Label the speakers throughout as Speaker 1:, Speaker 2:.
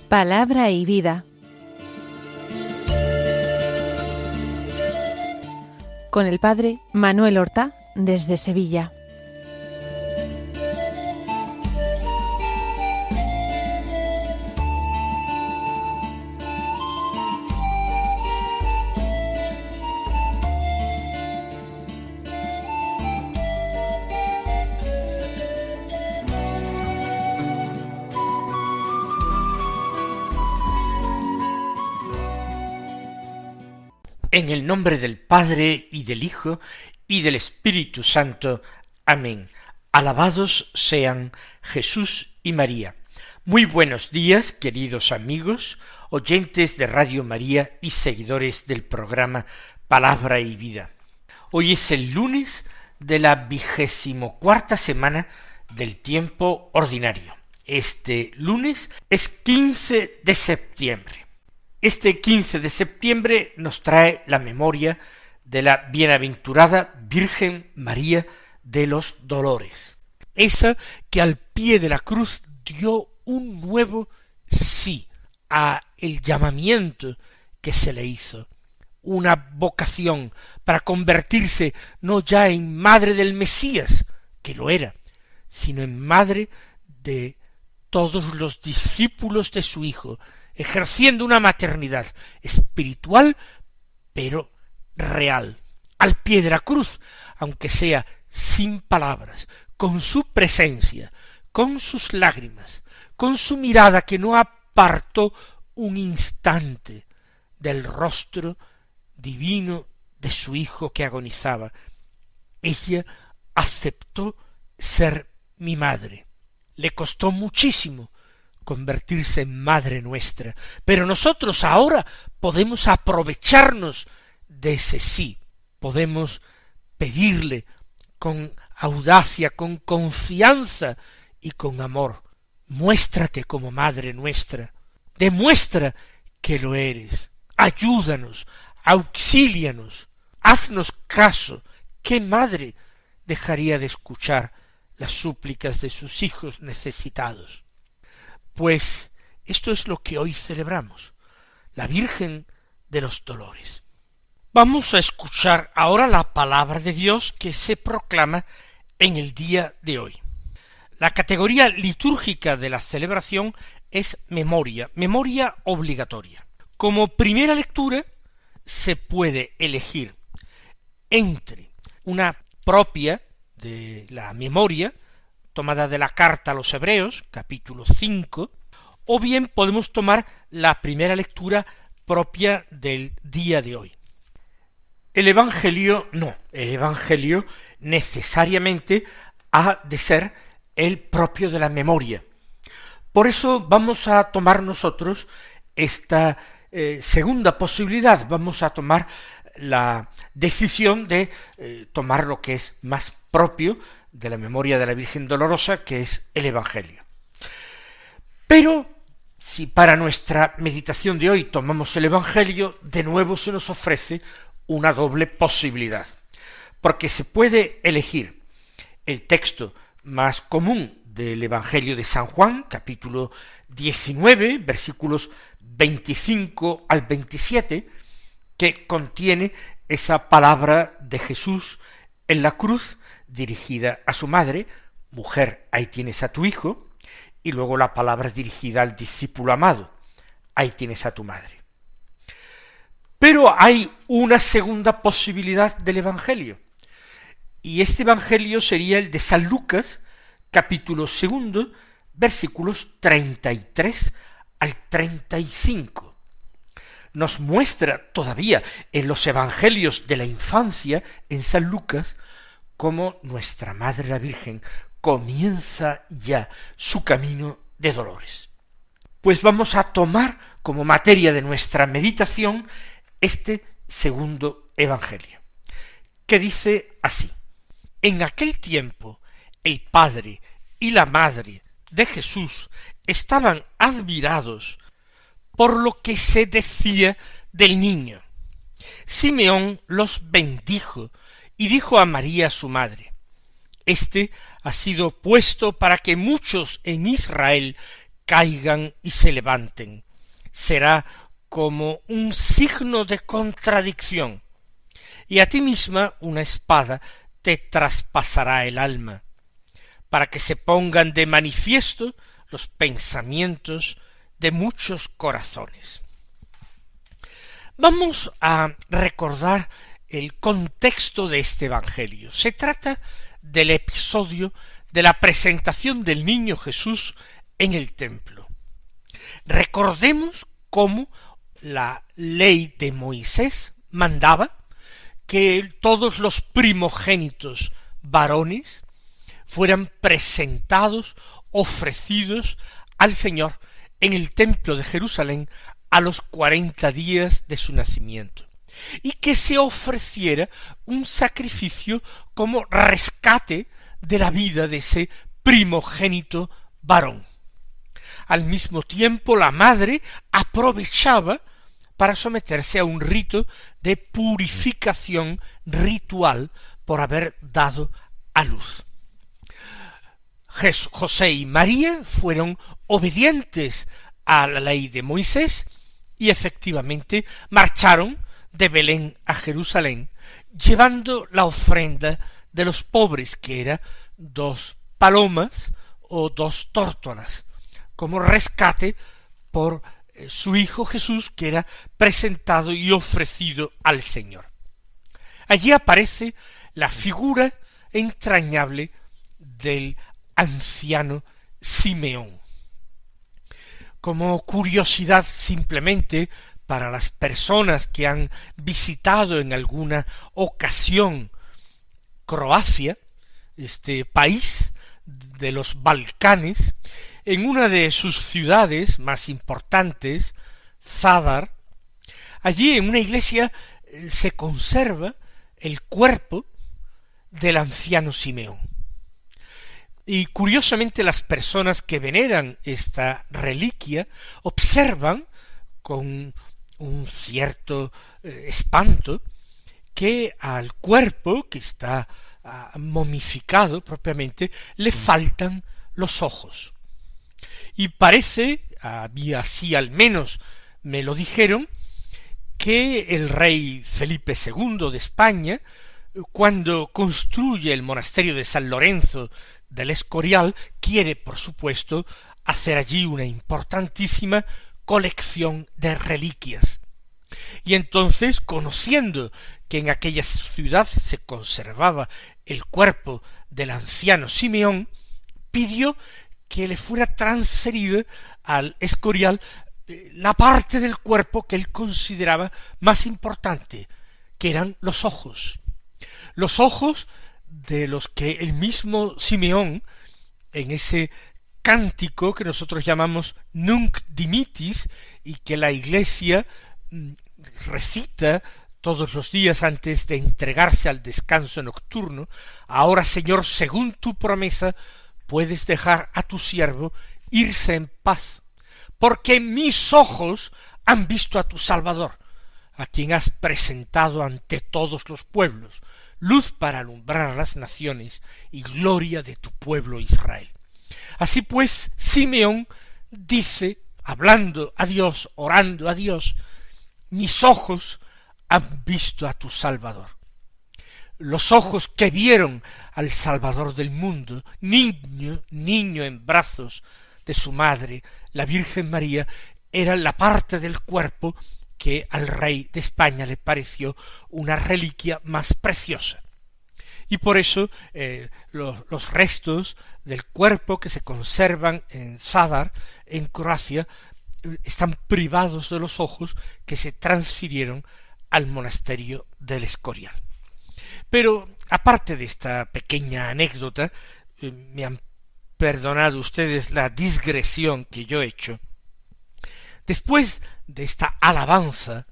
Speaker 1: Palabra y vida. Con el padre Manuel Horta, desde Sevilla.
Speaker 2: En el nombre del Padre, y del Hijo, y del Espíritu Santo. Amén. Alabados sean Jesús y María. Muy buenos días, queridos amigos, oyentes de Radio María y seguidores del programa Palabra y Vida. Hoy es el lunes de la 24ª semana del tiempo ordinario. Este lunes es 15 de septiembre. Este 15 de septiembre nos trae la memoria de la bienaventurada Virgen María de los Dolores, esa que al pie de la cruz dio un nuevo sí a el llamamiento que se le hizo, una vocación para convertirse no ya en madre del Mesías, que lo era, sino en madre de todos los discípulos de su Hijo, ejerciendo una maternidad espiritual, pero real, al pie de la cruz, aunque sea sin palabras, con su presencia, con sus lágrimas, con su mirada que no apartó un instante del rostro divino de su Hijo que agonizaba. Ella aceptó ser mi madre. Le costó muchísimo convertirse en madre nuestra, pero nosotros ahora podemos aprovecharnos de ese sí, podemos pedirle con audacia, con confianza y con amor: muéstrate como madre nuestra, demuestra que lo eres, ayúdanos, auxílianos, haznos caso. ¿Qué madre dejaría de escuchar las súplicas de sus hijos necesitados? Pues esto es lo que hoy celebramos, la Virgen de los Dolores. Vamos a escuchar ahora la palabra de Dios que se proclama en el día de hoy. La categoría litúrgica de la celebración es memoria obligatoria. Como primera lectura se puede elegir entre una propia de la memoria, tomada de la carta a los Hebreos, capítulo 5, o bien podemos tomar la primera lectura propia del día de hoy. El Evangelio necesariamente ha de ser el propio de la memoria. Por eso vamos a tomar nosotros esta segunda posibilidad, vamos a tomar la decisión de tomar lo que es más propio de la memoria de la Virgen Dolorosa, que es el Evangelio. Pero si para nuestra meditación de hoy tomamos el Evangelio, de nuevo se nos ofrece una doble posibilidad, porque se puede elegir el texto más común del Evangelio de San Juan, capítulo 19, versículos 25 al 27, que contiene esa palabra de Jesús en la cruz, dirigida a su madre: mujer, ahí tienes a tu hijo, y luego la palabra dirigida al discípulo amado: ahí tienes a tu madre. Pero hay una segunda posibilidad del Evangelio, y este Evangelio sería el de San Lucas, capítulo 2, versículos 33 al 35. Nos muestra todavía en los Evangelios de la infancia, en San Lucas, cómo nuestra Madre la Virgen comienza ya su camino de dolores. Pues vamos a tomar como materia de nuestra meditación este segundo Evangelio, que dice así: en aquel tiempo el padre y la madre de Jesús estaban admirados por lo que se decía del niño. Simeón los bendijo y dijo a María su madre: Este ha sido puesto para que muchos en Israel caigan y se levanten. Será como un signo de contradicción, y a ti misma una espada te traspasará el alma, para que se pongan de manifiesto los pensamientos de muchos corazones. Vamos a recordar el contexto de este Evangelio. Se trata del episodio de la presentación del niño Jesús en el templo. Recordemos cómo la ley de Moisés mandaba que todos los primogénitos varones fueran presentados, ofrecidos al Señor en el templo de Jerusalén a los 40 días de su nacimiento, y que se ofreciera un sacrificio como rescate de la vida de ese primogénito varón. Al mismo tiempo, la madre aprovechaba para someterse a un rito de purificación ritual por haber dado a luz. José y María fueron obedientes a la ley de Moisés y efectivamente marcharon de Belén a Jerusalén, llevando la ofrenda de los pobres, que era 2 palomas o 2 tórtolas, como rescate por su hijo Jesús, que era presentado y ofrecido al Señor. Allí aparece la figura entrañable del anciano Simeón. Como curiosidad simplemente para las personas que han visitado en alguna ocasión Croacia, este país de los Balcanes, en una de sus ciudades más importantes, Zadar, allí en una iglesia se conserva el cuerpo del anciano Simeón. Y curiosamente las personas que veneran esta reliquia observan con un cierto espanto que al cuerpo, que está momificado propiamente, le faltan los ojos. Y parece, así al menos me lo dijeron, que el rey Felipe II de España, cuando construye el monasterio de San Lorenzo del Escorial, quiere, por supuesto, hacer allí una importantísima colección de reliquias. Y entonces, conociendo que en aquella ciudad se conservaba el cuerpo del anciano Simeón, pidió que le fuera transferida al Escorial la parte del cuerpo que él consideraba más importante, que eran los ojos de los que el mismo Simeón, en ese cántico que nosotros llamamos Nunc Dimittis, y que la Iglesia recita todos los días antes de entregarse al descanso nocturno: ahora, Señor, según tu promesa, puedes dejar a tu siervo irse en paz, porque mis ojos han visto a tu Salvador, a quien has presentado ante todos los pueblos, luz para alumbrar a las naciones y gloria de tu pueblo Israel. Así pues, Simeón dice, hablando a Dios, orando a Dios: mis ojos han visto a tu Salvador. Los ojos que vieron al Salvador del mundo, niño en brazos de su madre, la Virgen María, eran la parte del cuerpo que al rey de España le pareció una reliquia más preciosa. Y por eso los restos del cuerpo que se conservan en Zadar, en Croacia, están privados de los ojos, que se transfirieron al monasterio del Escorial. Pero aparte de esta pequeña anécdota, me han perdonado ustedes la digresión que yo he hecho. Después de esta alabanza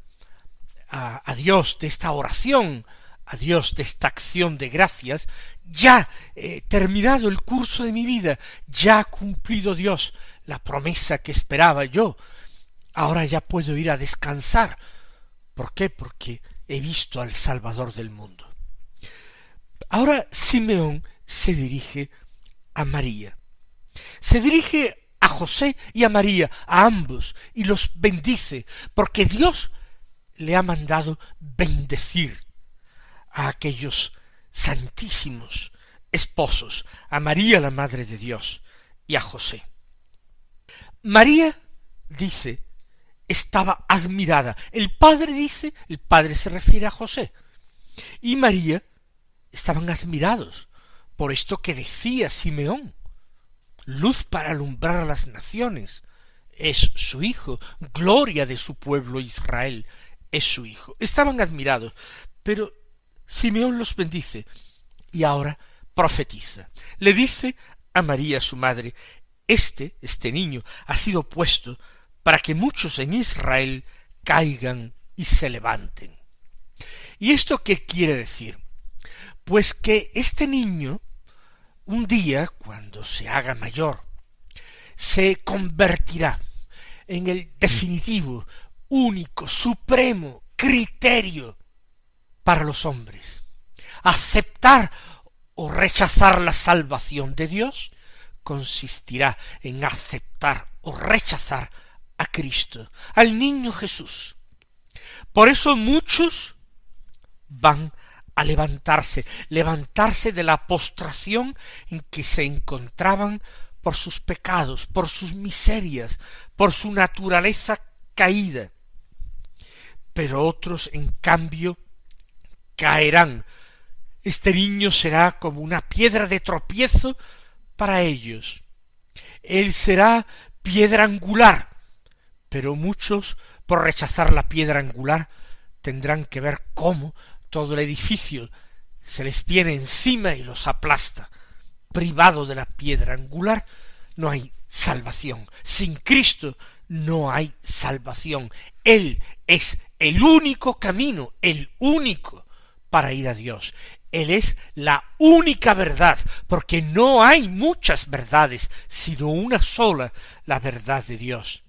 Speaker 2: a Dios, de esta oración a Dios, de esta acción de gracias, ya he terminado el curso de mi vida, ya ha cumplido Dios la promesa que esperaba yo, ahora ya puedo ir a descansar. ¿Por qué? Porque he visto al Salvador del mundo. Ahora Simeón se dirige a María, se dirige a José y a María, a ambos, y los bendice, porque Dios le ha mandado bendecir a aquellos santísimos esposos, a María la Madre de Dios y a José. María, dice, estaba admirada. El padre se refiere a José, y María estaban admirados por esto que decía Simeón: luz para alumbrar a las naciones es su hijo, gloria de su pueblo Israel es su hijo. Estaban admirados, pero Simeón los bendice y ahora profetiza. Le dice a María su madre: este niño ha sido puesto para que muchos en Israel caigan y se levanten. ¿Y esto qué quiere decir? Pues que este niño, un día, cuando se haga mayor, se convertirá en el definitivo, único, supremo criterio para los hombres. Aceptar o rechazar la salvación de Dios consistirá en aceptar o rechazar a Cristo, al niño Jesús. Por eso muchos van a levantarse de la postración en que se encontraban por sus pecados, por sus miserias, por su naturaleza caída. Pero otros, en cambio, caerán. Este niño será como una piedra de tropiezo para ellos. Él será piedra angular, pero muchos, por rechazar la piedra angular, tendrán que ver cómo todo el edificio se les viene encima y los aplasta. Privado de la piedra angular no hay salvación. Sin Cristo no hay salvación. Él es el único camino, el único para ir a Dios. Él es la única verdad, porque no hay muchas verdades, sino una sola, la verdad de Dios.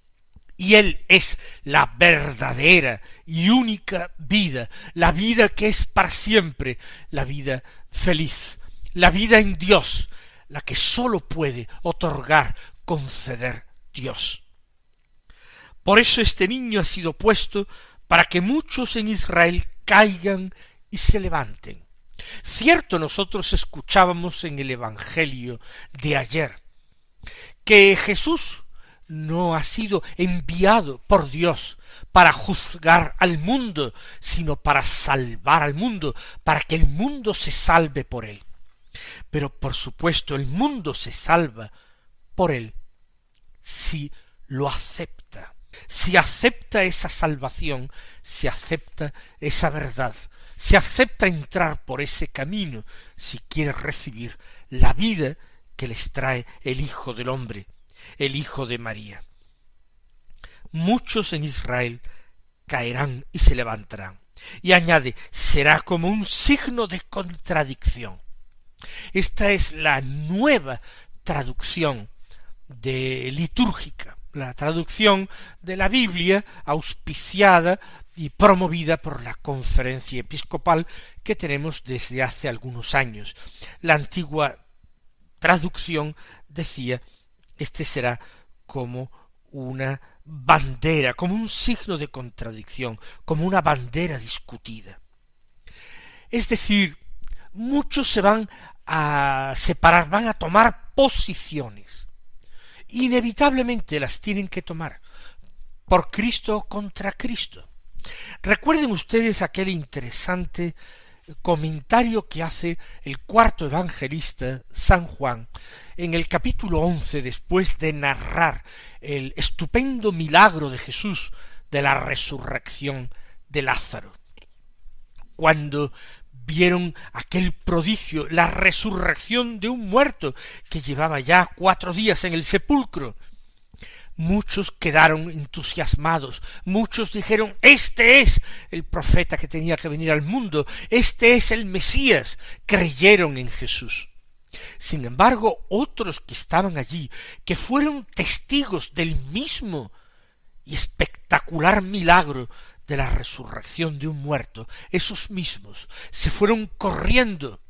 Speaker 2: Y Él es la verdadera y única vida, la vida que es para siempre, la vida feliz, la vida en Dios, la que sólo puede otorgar, conceder Dios. Por eso este niño ha sido puesto para que muchos en Israel caigan y se levanten. Cierto, nosotros escuchábamos en el Evangelio de ayer que Jesús no ha sido enviado por Dios para juzgar al mundo, sino para salvar al mundo, para que el mundo se salve por él. Pero por supuesto el mundo se salva por él si lo acepta. Si acepta esa salvación, si acepta esa verdad, si acepta entrar por ese camino, si quiere recibir la vida que les trae el Hijo del Hombre, el Hijo de María. Muchos en Israel caerán y se levantarán. Y añade, será como un signo de contradicción. Esta es la nueva traducción litúrgica, la traducción de la Biblia auspiciada y promovida por la Conferencia Episcopal que tenemos desde hace algunos años. La antigua traducción decía: este será como una bandera, como un signo de contradicción, como una bandera discutida. Es decir, muchos se van a separar, van a tomar posiciones. Inevitablemente las tienen que tomar, por Cristo o contra Cristo. Recuerden ustedes aquel interesante comentario que hace el cuarto evangelista, San Juan, en el capítulo 11, después de narrar el estupendo milagro de Jesús de la resurrección de Lázaro. Cuando vieron aquel prodigio, la resurrección de un muerto que llevaba ya 4 días en el sepulcro, muchos quedaron entusiasmados, muchos dijeron: este es el profeta que tenía que venir al mundo, este es el Mesías, creyeron en Jesús. Sin embargo, otros que estaban allí, que fueron testigos del mismo y espectacular milagro de la resurrección de un muerto, esos mismos se fueron corriendo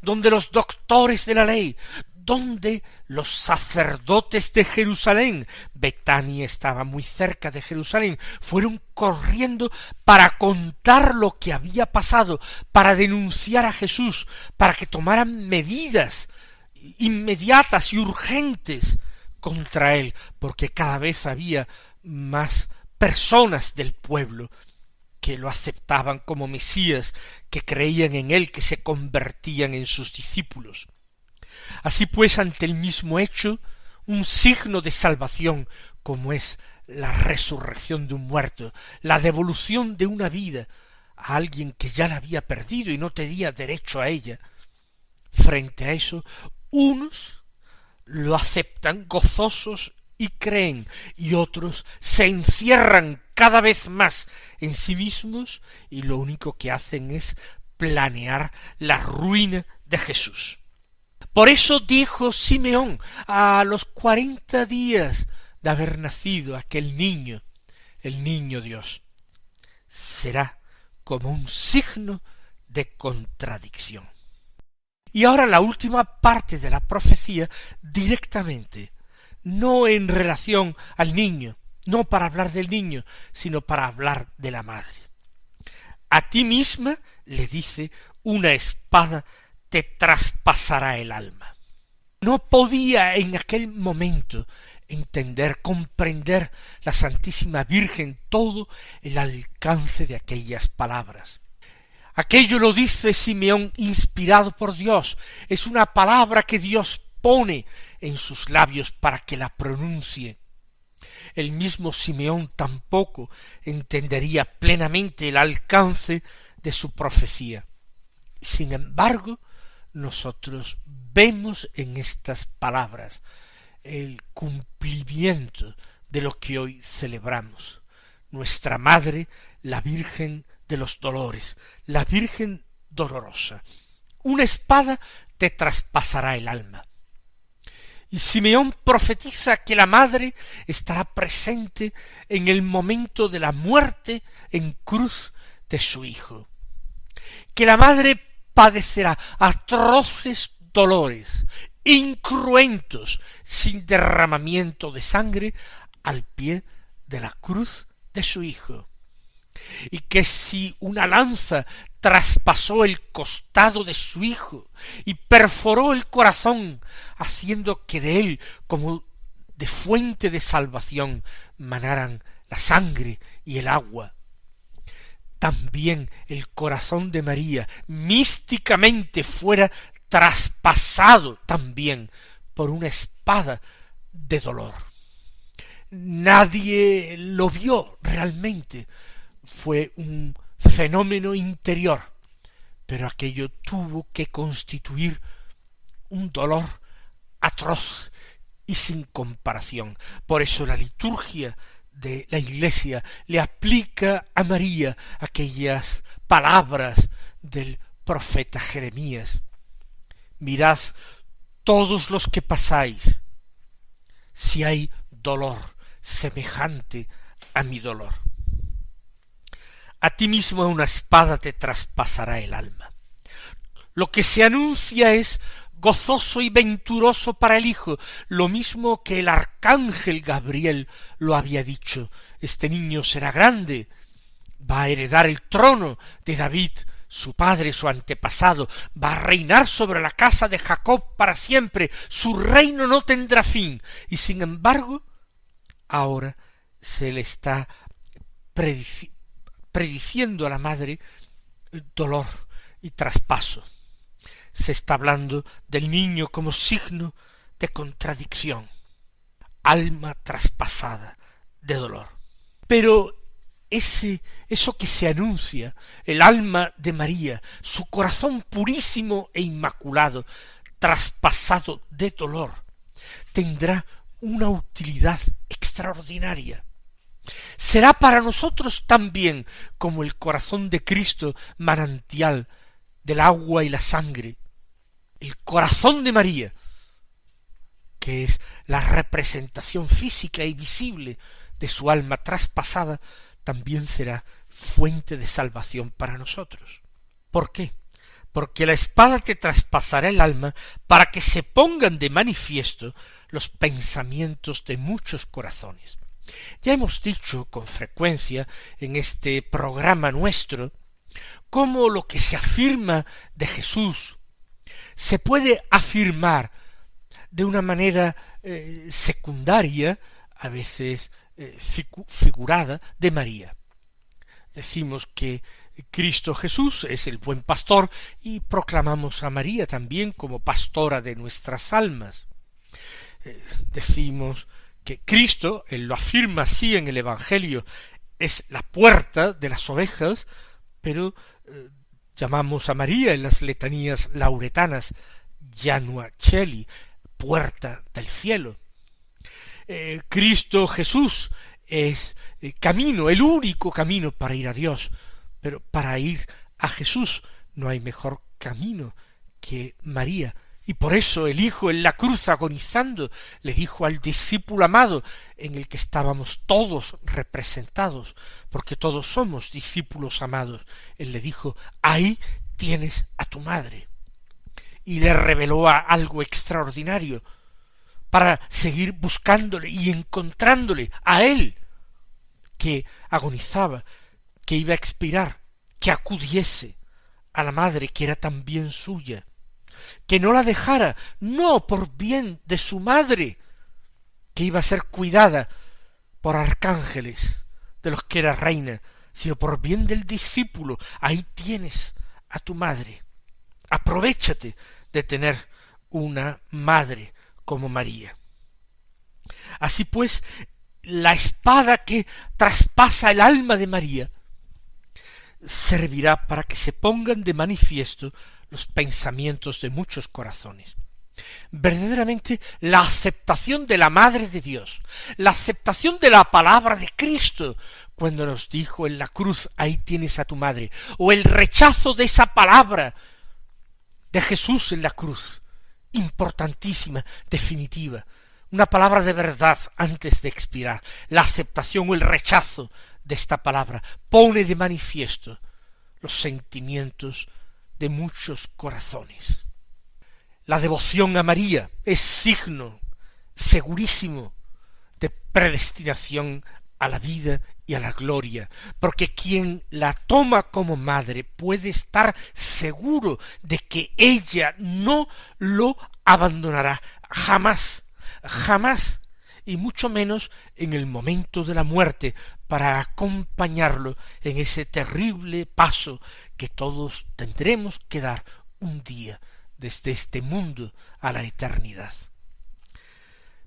Speaker 2: donde los doctores de la ley, donde los sacerdotes de Jerusalén, Betania estaba muy cerca de Jerusalén, fueron corriendo para contar lo que había pasado, para denunciar a Jesús, para que tomaran medidas inmediatas y urgentes contra él, porque cada vez había más personas del pueblo que lo aceptaban como Mesías, que creían en él, que se convertían en sus discípulos. Así pues, ante el mismo hecho, un signo de salvación, como es la resurrección de un muerto, la devolución de una vida a alguien que ya la había perdido y no tenía derecho a ella, frente a eso, unos lo aceptan gozosos y creen, y otros se encierran cada vez más en sí mismos y lo único que hacen es planear la ruina de Jesús. Por eso dijo Simeón a los 40 días de haber nacido aquel niño, el niño Dios, será como un signo de contradicción. Y ahora la última parte de la profecía directamente, no en relación al niño, no para hablar del niño, sino para hablar de la madre. A ti misma, le dice, una espada te traspasará el alma. No podía en aquel momento entender, comprender la Santísima Virgen todo el alcance de aquellas palabras. Aquello lo dice Simeón inspirado por Dios, es una palabra que Dios pone en sus labios para que la pronuncie. El mismo Simeón tampoco entendería plenamente el alcance de su profecía. Sin embargo, nosotros vemos en estas palabras el cumplimiento de lo que hoy celebramos. Nuestra Madre, la Virgen de los Dolores, la Virgen dolorosa. Una espada te traspasará el alma. Y Simeón profetiza que la Madre estará presente en el momento de la muerte en cruz de su Hijo. Que la Madre padecerá atroces dolores, incruentos, sin derramamiento de sangre, al pie de la cruz de su Hijo. Y que si una lanza traspasó el costado de su Hijo y perforó el corazón, haciendo que de él, como de fuente de salvación, manaran la sangre y el agua, también el corazón de María místicamente fuera traspasado también por una espada de dolor. Nadie lo vio realmente, fue un fenómeno interior, pero aquello tuvo que constituir un dolor atroz y sin comparación. Por eso la liturgia de la Iglesia le aplica a María aquellas palabras del profeta Jeremías. Mirad todos los que pasáis, si hay dolor semejante a mi dolor. A ti mismo una espada te traspasará el alma. Lo que se anuncia es gozoso y venturoso para el Hijo, lo mismo que el arcángel Gabriel lo había dicho. Este niño será grande, va a heredar el trono de David, su padre, su antepasado, va a reinar sobre la casa de Jacob para siempre, su reino no tendrá fin. Y sin embargo, ahora se le está prediciendo a la madre dolor y traspaso. Se está hablando del niño como signo de contradicción, alma traspasada de dolor. Pero eso que se anuncia, el alma de María, su corazón purísimo e inmaculado, traspasado de dolor, tendrá una utilidad extraordinaria. Será para nosotros también como el corazón de Cristo, manantial del agua y la sangre, el corazón de María, que es la representación física y visible de su alma traspasada, también será fuente de salvación para nosotros. ¿Por qué? porque la espada te traspasará el alma para que se pongan de manifiesto los pensamientos de muchos corazones. Ya hemos dicho con frecuencia en este programa nuestro cómo lo que se afirma de Jesús se puede afirmar de una manera secundaria, a veces figurada, de María. Decimos que Cristo Jesús es el buen pastor y proclamamos a María también como pastora de nuestras almas. Decimos que Cristo, él lo afirma así en el Evangelio, es la puerta de las ovejas, pero llamamos a María en las letanías lauretanas Janua Coeli, puerta del cielo. Cristo Jesús es camino, el único camino para ir a Dios, pero para ir a Jesús no hay mejor camino que María. Y por eso el Hijo en la cruz agonizando le dijo al discípulo amado, en el que estábamos todos representados, porque todos somos discípulos amados, él le dijo, ahí tienes a tu madre. Y le reveló algo extraordinario, para seguir buscándole y encontrándole a él, que agonizaba, que iba a expirar, que acudiese a la madre que era también suya, que no la dejara, no por bien de su madre, que iba a ser cuidada por arcángeles, de los que era reina, sino por bien del discípulo. Ahí tienes a tu madre. Aprovéchate de tener una madre como María. Así pues, la espada que traspasa el alma de María servirá para que se pongan de manifiesto los pensamientos de muchos corazones. Verdaderamente la aceptación de la Madre de Dios, la aceptación de la palabra de Cristo, cuando nos dijo en la cruz, ahí tienes a tu madre, o el rechazo de esa palabra de Jesús en la cruz, importantísima, definitiva, una palabra de verdad antes de expirar. La aceptación o el rechazo de esta palabra pone de manifiesto los sentimientos de muchos corazones. La devoción a María es signo segurísimo de predestinación a la vida y a la gloria, porque quien la toma como madre puede estar seguro de que ella no lo abandonará jamás, jamás, y mucho menos en el momento de la muerte, para acompañarlo en ese terrible paso que todos tendremos que dar un día desde este mundo a la eternidad.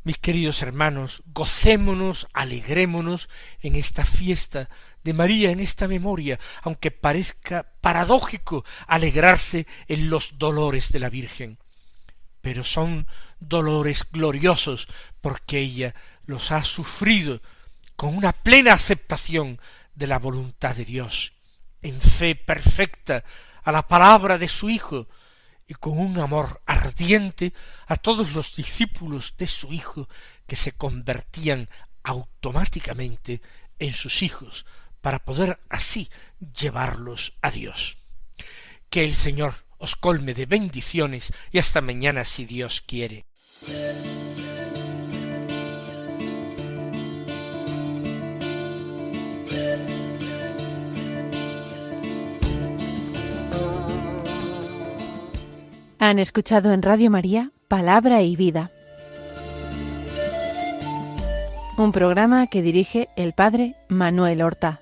Speaker 2: Mis queridos hermanos, gocémonos, alegrémonos en esta fiesta de María, en esta memoria, aunque parezca paradójico alegrarse en los dolores de la Virgen. Pero son dolores gloriosos, porque ella los ha sufrido con una plena aceptación de la voluntad de Dios, en fe perfecta a la palabra de su Hijo, y con un amor ardiente a todos los discípulos de su Hijo, que se convertían automáticamente en sus hijos, para poder así llevarlos a Dios. Que el Señor os colme de bendiciones, y hasta mañana si Dios quiere.
Speaker 1: Han escuchado en Radio María Palabra y Vida, un programa que dirige el Padre Manuel Horta.